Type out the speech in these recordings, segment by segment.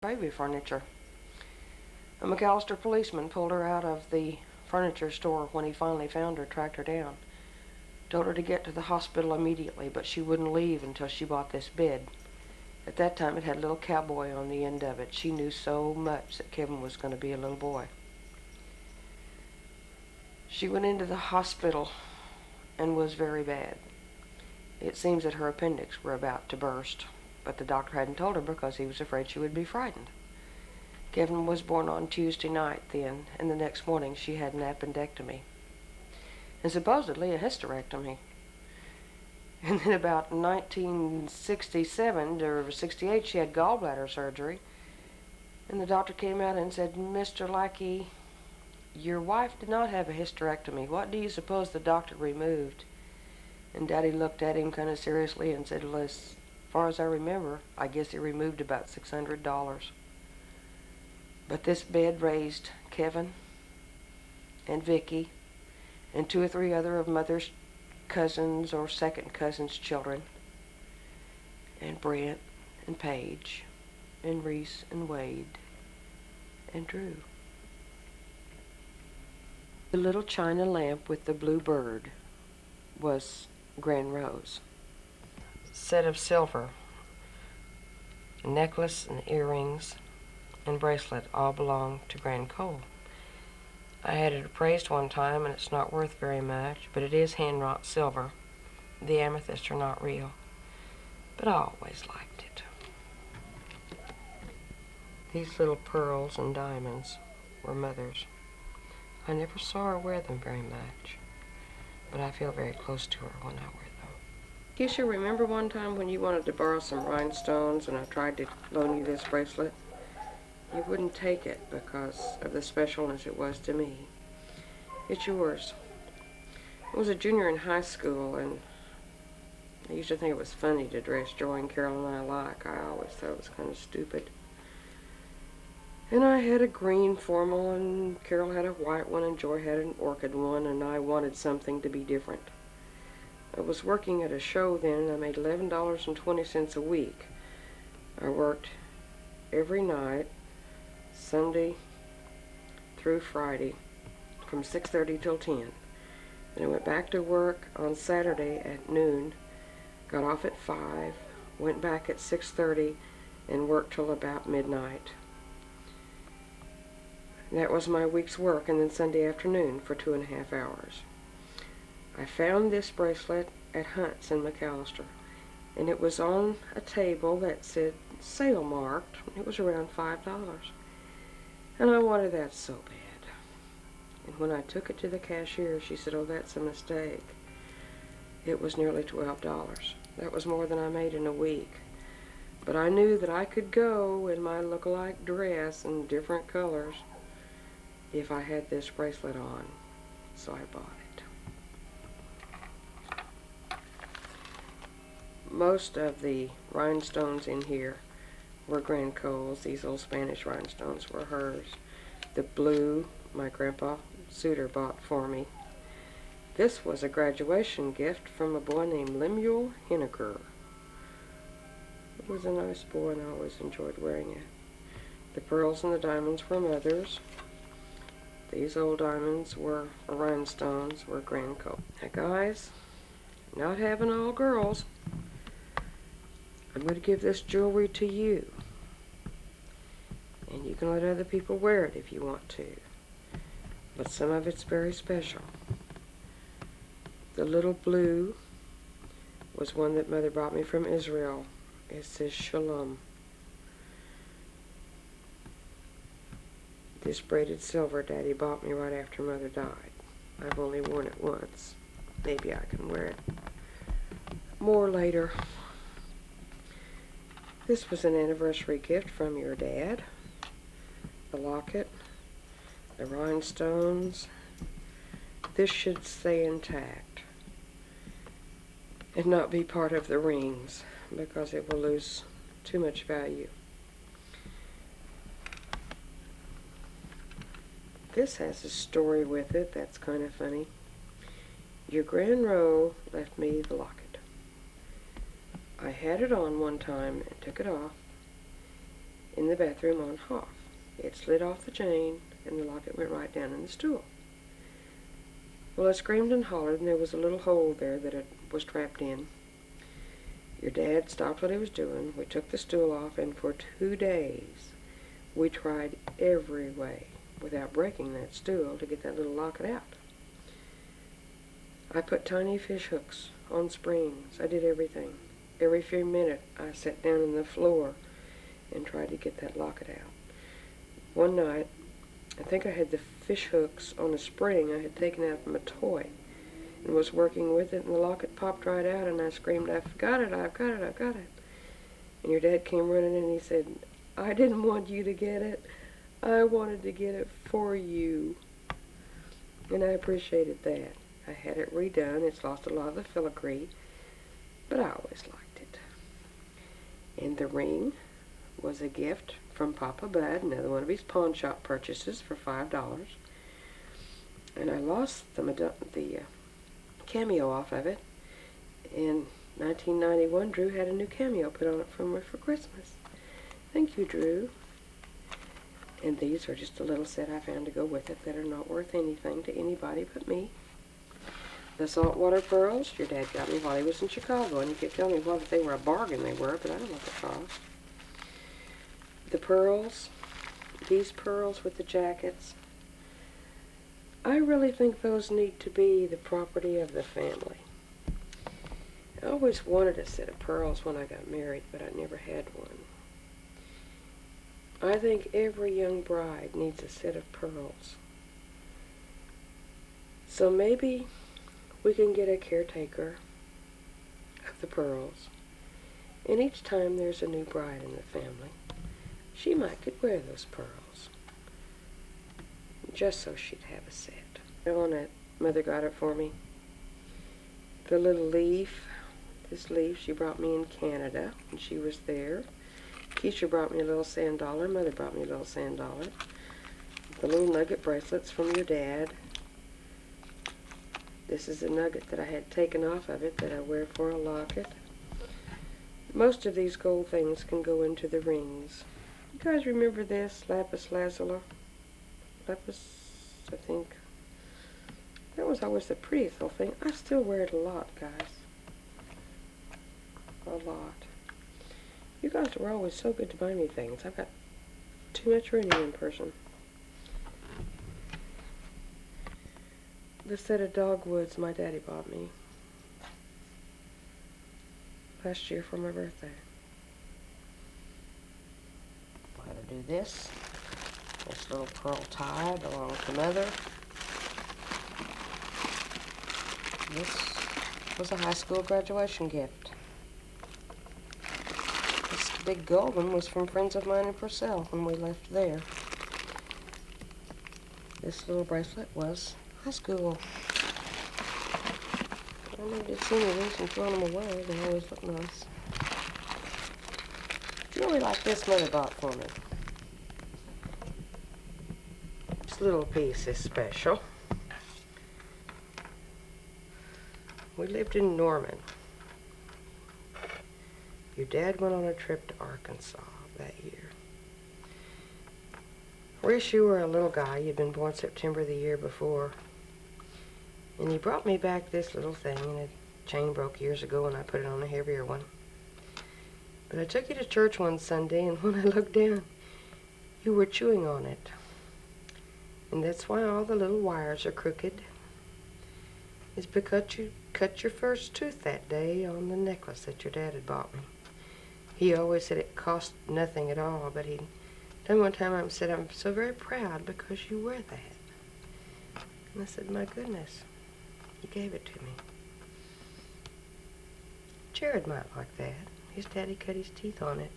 baby furniture. A McAllister policeman pulled her out of the furniture store when he finally found her, tracked her down. Told her to get to the hospital immediately, but she wouldn't leave until she bought this bed. At that time it had a little cowboy on the end of it. She knew so much that Kevin was going to be a little boy. She went into the hospital and was very bad. It seems that her appendix were about to burst, but the doctor hadn't told her because he was afraid she would be frightened. Kevin was born on Tuesday night then, and the next morning she had an appendectomy, and supposedly a hysterectomy. And then about 1967 or 68, she had gallbladder surgery, and the doctor came out and said, "Mr. Lackey, your wife did not have a hysterectomy. What do you suppose the doctor removed?" And Daddy looked at him kind of seriously and said, "Well, as far as I remember, I guess he removed about $600. But this bed raised Kevin and Vicky and 2 or 3 other of Mother's cousins or second cousins' children, and Brent and Paige and Rhys and Wade and Drew. The little china lamp with the blue bird was Grand Rose. Set of silver, necklace and earrings and bracelet all belonged to Grand Cole. I had it appraised one time, and it's not worth very much, but it is hand-wrought silver. The amethysts are not real, but I always liked it. These little pearls and diamonds were Mother's. I never saw her wear them very much, but I feel very close to her when I wear them. Keisha, remember one time when you wanted to borrow some rhinestones and I tried to loan you this bracelet? You wouldn't take it because of the specialness it was to me. It's yours. I was a junior in high school, and I used to think it was funny to dress Joy and Carol and I alike. I always thought it was kind of stupid. And I had a green formal, and Carol had a white one, and Joy had an orchid one, and I wanted something to be different. I was working at a show then, and I made $11.20 a week. I worked every night, Sunday through Friday, from 6:30 till 10. Then I went back to work on Saturday at noon, got off at 5, went back at 6:30, and worked till about midnight. That was my week's work, and then Sunday afternoon for 2.5 hours. I found this bracelet at Hunt's in McAllister, and it was on a table that said sale marked. It was around $5. And I wanted that so bad. And when I took it to the cashier, she said, "Oh, that's a mistake." It was nearly $12. That was more than I made in a week. But I knew that I could go in my look-alike dress in different colors if I had this bracelet on. So I bought it. Most of the rhinestones in here were Grand Cole's. These old Spanish rhinestones were hers. The blue, my grandpa Suter bought for me. This was a graduation gift from a boy named Lemuel Henniker. He was a nice boy, and I always enjoyed wearing it. The pearls and the diamonds were Mother's. These old diamonds were rhinestones, were Grand Cole. Now guys, not having all girls, I'm going to give this jewelry to you. And you can let other people wear it if you want to. But some of it's very special. The little blue was one that Mother brought me from Israel. It says Shalom. This braided silver Daddy bought me right after Mother died. I've only worn it once. Maybe I can wear it more later. This was an anniversary gift from your dad. The locket, the rhinestones. This should stay intact and not be part of the rings because it will lose too much value. This has a story with it that's kind of funny. Your Grand Roe left me the locket. I had it on one time and took it off, in the bathroom on Hoff. It slid off the chain, and the locket went right down in the stool. Well, I screamed and hollered, and there was a little hole there that it was trapped in. Your dad stopped what he was doing. We took the stool off, and for 2 days, we tried every way, without breaking that stool, to get that little locket out. I put tiny fish hooks on springs. I did everything. Every few minutes, I sat down on the floor and tried to get that locket out. One night, I think I had the fish hooks on a spring I had taken out from a toy and was working with it, and the locket popped right out, and I screamed, "I've got it, I've got it, I've got it." And your dad came running in and he said, "I didn't want you to get it. I wanted to get it for you." And I appreciated that. I had it redone. It's lost a lot of the filigree, but I always liked it. And the ring was a gift from Papa Bud, another one of his pawn shop purchases for $5. And I lost the cameo off of it. In 1991, Drew had a new cameo put on it from me for Christmas. Thank you, Drew. And these are just a little set I found to go with it that are not worth anything to anybody but me. The saltwater pearls your dad got me while he was in Chicago, and he kept telling me what they were a bargain they were, but I don't know what they cost. The pearls, these pearls with the jackets, I really think those need to be the property of the family. I always wanted a set of pearls when I got married, but I never had one. I think every young bride needs a set of pearls. So maybe we can get a caretaker of the pearls, and each time there's a new bride in the family, she might could wear those pearls, just so she'd have a set. On it, Mother got it for me. The little leaf, this leaf she brought me in Canada when she was there. Keisha brought me a little sand dollar. Mother brought me a little sand dollar. The little nugget bracelets from your dad. This is a nugget that I had taken off of it that I wear for a locket. Most of these gold things can go into the rings. You guys remember this? Lapis lazuli? Lapis, I think. That was always the prettiest little thing. I still wear it a lot, guys. A lot. You guys were always so good to buy me things. I've got too much room in person. The set of dogwoods my daddy bought me last year for my birthday. I'm going to do this. This little pearl tie belongs to Mother. This was a high school graduation gift. This big gold one was from friends of mine in Purcell when we left there. This little bracelet was high school. I never did see any reason throwing them away. They always look nice. Really like this Mother bought for me. This little piece is special. We lived in Norman. Your dad went on a trip to Arkansas that year. Rhys, you were a little guy. You'd been born September the year before. And he brought me back this little thing, and the chain broke years ago, and I put it on a heavier one. But I took you to church one Sunday, and when I looked down, you were chewing on it. And that's why all the little wires are crooked. It's because you cut your first tooth that day on the necklace that your dad had bought me. He always said it cost nothing at all, but he done one time and said, "I'm so very proud because you wear that." And I said, "My goodness, you gave it to me." Jared might like that. His daddy cut his teeth on it.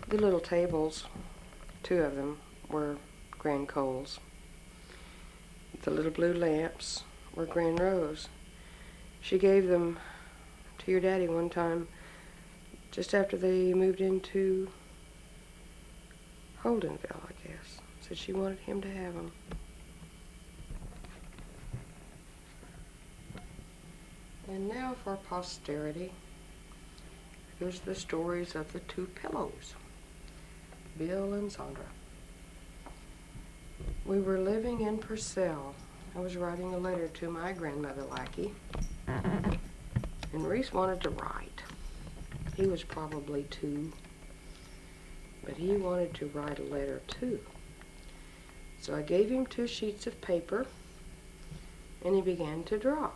The little tables, 2 of them, were Grand Coles. The little blue lamps were Grand Rose. She gave them to your daddy one time just after they moved into Holdenville, I guess. Said she wanted him to have them. now for posterity, here's the stories of the two pillows, Bill and Sandra. We were living in Purcell. I was writing a letter to my grandmother, Lackey, and Rhys wanted to write. He was probably 2, but he wanted to write a letter too. So I gave him 2 sheets of paper, and he began to draw.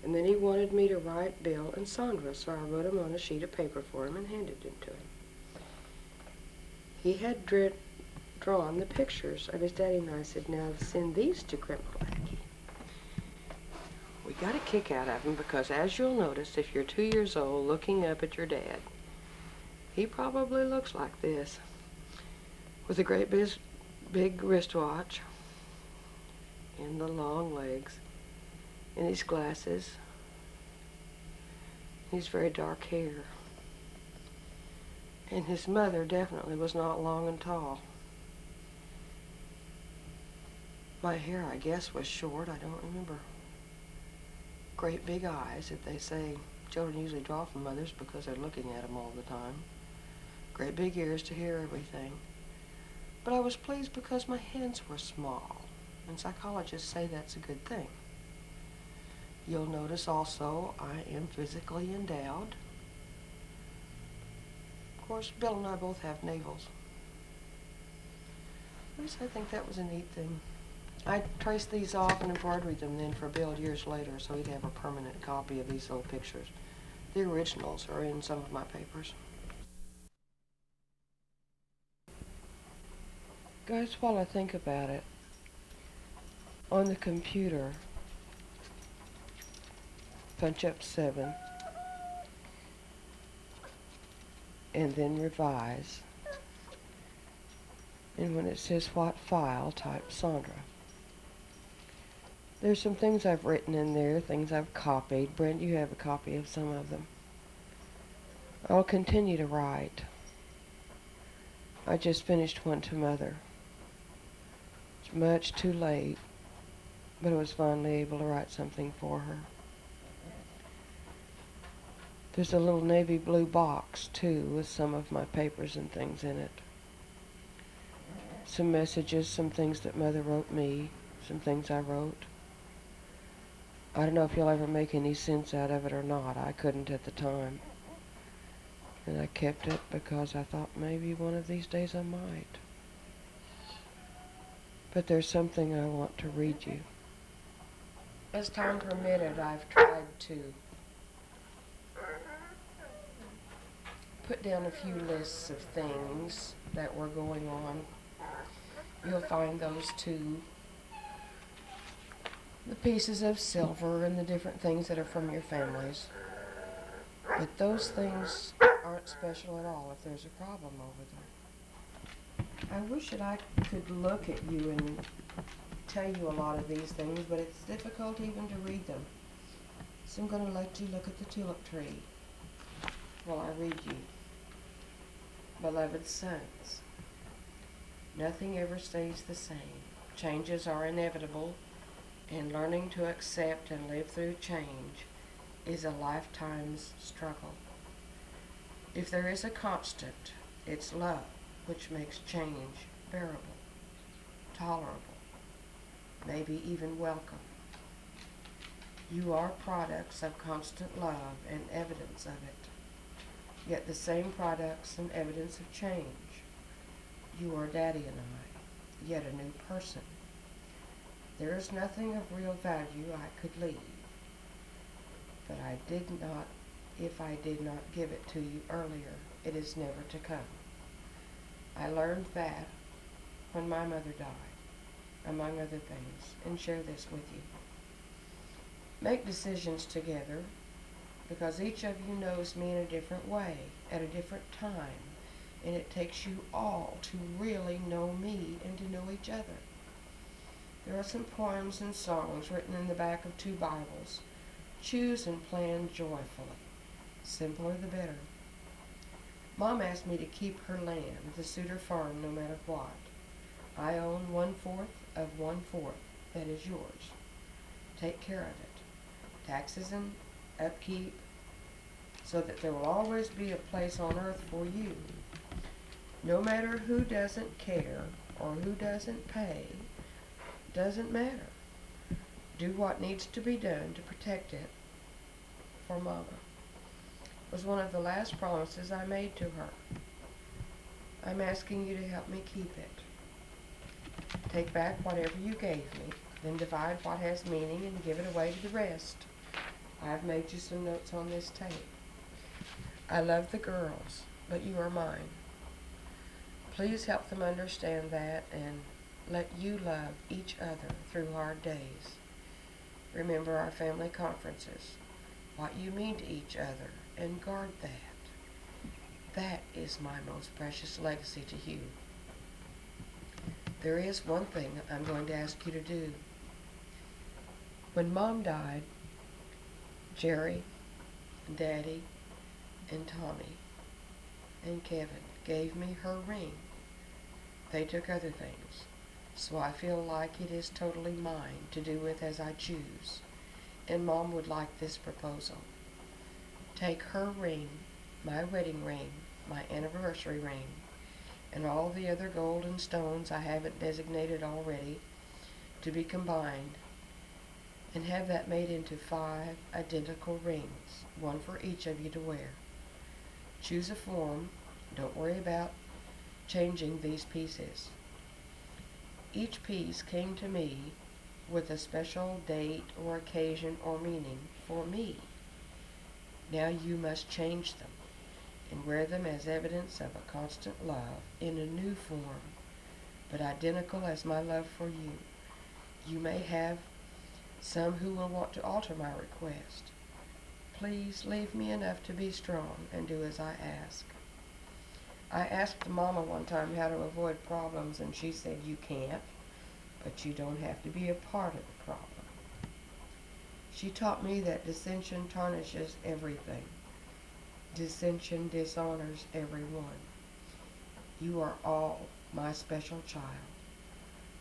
And then he wanted me to write Bill and Sandra, so I wrote them on a sheet of paper for him and handed them to him. He had drawn the pictures of his daddy, and I said, now send these to Grandma Lackey. We got a kick out of him because, as you'll notice, if you're 2 years old looking up at your dad, he probably looks like this, with a great big wristwatch and the long legs and his glasses, his very dark hair. And his mother definitely was not long and tall. My hair, I guess, was short. I don't remember. Great big eyes that they say children usually draw from mothers because they're looking at them all the time. Great big ears to hear everything. But I was pleased because my hands were small, and psychologists say that's a good thing. You'll notice also I am physically endowed. Of course, Bill and I both have navels. At least I think that was a neat thing. I traced these off and embroidered them then for Bill years later, so he'd have a permanent copy of these little pictures. The originals are in some of my papers. Guys, while I think about it, on the computer, punch up 7, and then revise. And when it says what file, type Sandra. There's some things I've written in there, things I've copied. Brent, you have a copy of some of them. I'll continue to write. I just finished one to Mother. It's much too late, but I was finally able to write something for her. There's a little navy blue box, too, with some of my papers and things in it. Some messages, some things that Mother wrote me, some things I wrote. I don't know if you'll ever make any sense out of it or not. I couldn't at the time. And I kept it because I thought maybe one of these days I might. But there's something I want to read you. As time permitted, I've tried to put down a few lists of things that were going on. You'll find those too. The pieces of silver and the different things that are from your families. But those things aren't special at all if there's a problem over them. I wish that I could look at you and tell you a lot of these things, but it's difficult even to read them. So I'm going to let you look at the tulip tree while I read you. Beloved sons, nothing ever stays the same. Changes are inevitable, and learning to accept and live through change is a lifetime's struggle. If there is a constant, it's love, which makes change bearable, tolerable, maybe even welcome. You are products of constant love and evidence of it, yet the same products and evidence of change. You are Daddy and I, yet a new person. There is nothing of real value I could leave, but if I did not give it to you earlier, it is never to come. I learned that when my mother died, among other things, and share this with you. Make decisions together, because each of you knows me in a different way, at a different time, and it takes you all to really know me and to know each other. There are some poems and songs written in the back of 2 Bibles. Choose and plan joyfully. Simpler the better. Mom asked me to keep her land, the Suter farm, no matter what. I own 1/4 of 1/4. That is yours. Take care of it. Taxes and upkeep, so that there will always be a place on earth for you. No matter who doesn't care or who doesn't pay, doesn't matter. Do what needs to be done to protect it for Mama. It was one of the last promises I made to her. I'm asking you to help me keep it. Take back whatever you gave me, then divide what has meaning and give it away to the rest. I've made you some notes on this tape. I love the girls, but you are mine. Please help them understand that and let you love each other through hard days. Remember our family conferences, what you mean to each other, and guard that. That is my most precious legacy to you. There is one thing I'm going to ask you to do. When Mom died, Jerry, and Daddy, and Tommy, and Kevin gave me her ring. They took other things, so I feel like it is totally mine to do with as I choose, and Mom would like this proposal. Take her ring, my wedding ring, my anniversary ring, and all the other gold and stones I haven't designated already to be combined, and have that made into 5 identical rings, one for each of you to wear. Choose a form. Don't worry about changing these pieces. Each piece came to me with a special date or occasion or meaning for me. Now you must change them and wear them as evidence of a constant love in a new form, but identical as my love for you. You may have some who will want to alter my request. Please leave me enough to be strong and do as I ask. I asked Mama one time how to avoid problems, and she said you can't, but you don't have to be a part of the problem. She taught me that dissension tarnishes everything. Dissension dishonors everyone. You are all my special child.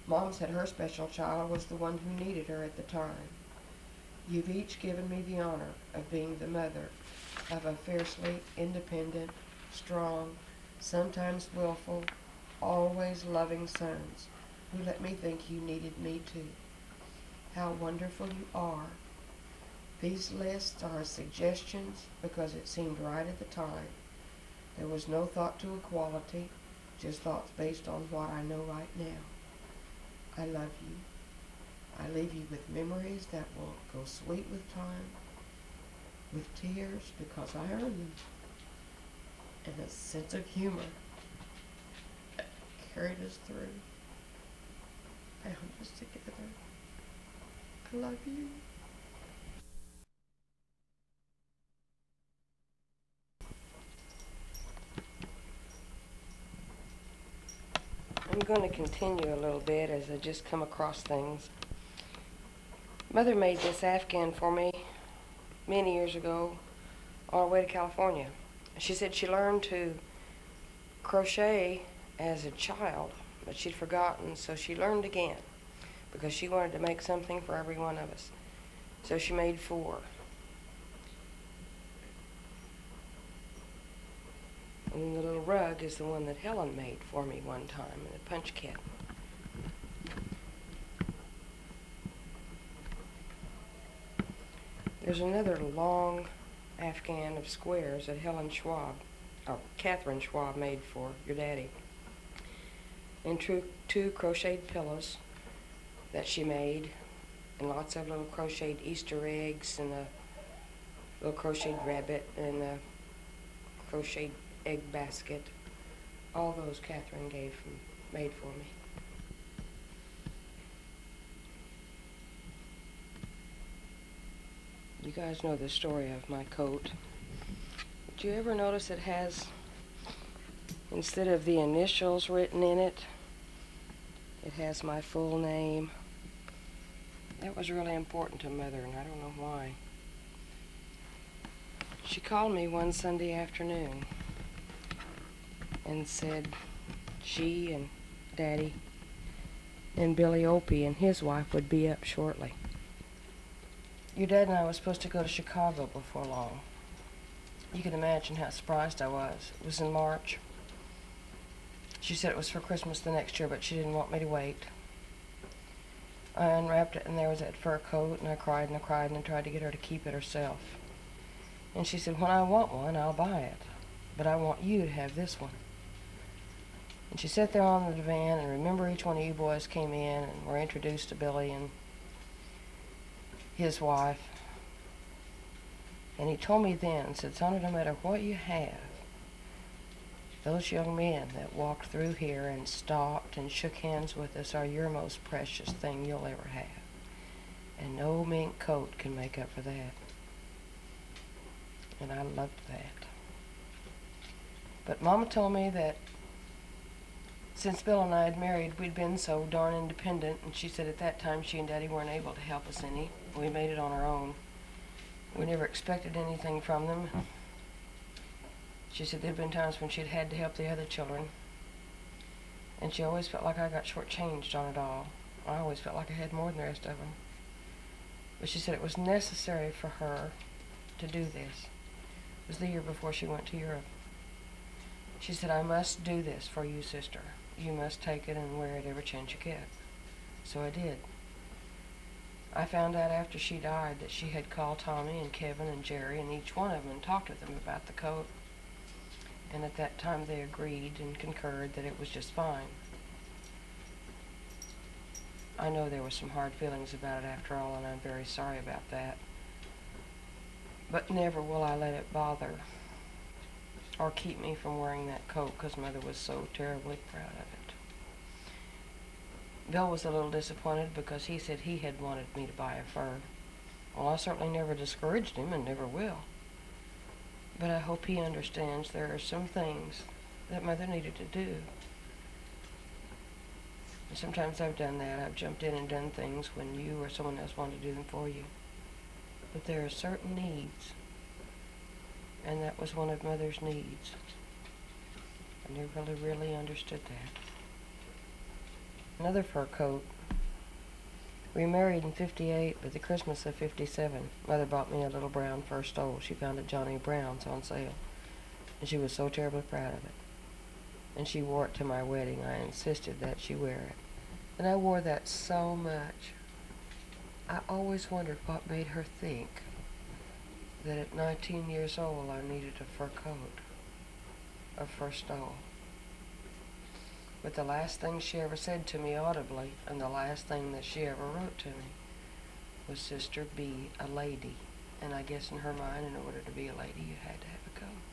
Mom said her special child was the one who needed her at the time. You've each given me the honor of being the mother of a fiercely independent, strong, sometimes willful, always loving sons who let me think you needed me too. How wonderful you are. These lists are suggestions because it seemed right at the time. There was no thought to equality, just thoughts based on what I know right now. I love you. I leave you with memories that will go sweet with time, with tears because I earned them, and a sense of humor that carried us through, bound us together. I love you. I'm going to continue a little bit as I just come across things. Mother made this Afghan for me many years ago on our way to California. She said she learned to crochet as a child, but she'd forgotten, so she learned again because she wanted to make something for every one of us. So she made 4. And the little rug is the one that Helen made for me one time in a punch kit. There's another long Afghan of squares that Catherine Schwab made for your daddy. And 2 crocheted pillows that she made, and lots of little crocheted Easter eggs, and a little crocheted rabbit, and a crocheted egg basket. All those Catherine made for me. You guys know the story of my coat. Did you ever notice it has, instead of the initials written in it, it has my full name? That was really important to Mother, and I don't know why. She called me one Sunday afternoon and said she and Daddy and Billy Opie and his wife would be up shortly. Your dad and I were supposed to go to Chicago before long. You can imagine how surprised I was. It was in March. She said it was for Christmas the next year, but she didn't want me to wait. I unwrapped it, and there was that fur coat, and I cried and I cried, and I tried to get her to keep it herself. And she said, when I want one, I'll buy it. But I want you to have this one. And she sat there on the divan, and remember each one of you boys came in and were introduced to Billy and his wife. And he told me then, said, Sonny, no matter what you have, those young men that walked through here and stopped and shook hands with us are your most precious thing you'll ever have. And no mink coat can make up for that. And I loved that. But Mama told me that since Bill and I had married, we'd been so darn independent, and she said at that time she and Daddy weren't able to help us any. We made it on our own. We never expected anything from them. She said there'd been times when she'd had to help the other children, and she always felt like I got shortchanged on it all. I always felt like I had more than the rest of them. But she said it was necessary for her to do this. It was the year before she went to Europe. She said, I must do this for you, sister. You must take it and wear it every chance you get. So I did. I found out after she died that she had called Tommy and Kevin and Jerry and each one of them and talked with them about the coat. And at that time they agreed and concurred that it was just fine. I know there were some hard feelings about it after all, and I'm very sorry about that. But never will I let it bother or keep me from wearing that coat, because Mother was so terribly proud of it. Bill was a little disappointed because he said he had wanted me to buy a fur. Well, I certainly never discouraged him and never will. But I hope he understands there are some things that Mother needed to do. And sometimes I've done that. I've jumped in and done things when you or someone else wanted to do them for you. But there are certain needs, and that was one of Mother's needs. I never really understood that. Another fur coat. We married in 58, but the Christmas of 57, Mother bought me a little brown fur stole she found at Johnny Brown's on sale, and she was so terribly proud of it. And she wore it to my wedding. I insisted that she wear it. And I wore that so much. I always wondered what made her think that at 19 years old I needed a fur coat, a fur stole. But the last thing she ever said to me audibly, and the last thing that she ever wrote to me, was, Sister, be a lady. And I guess in her mind, in order to be a lady, you had to have a coat.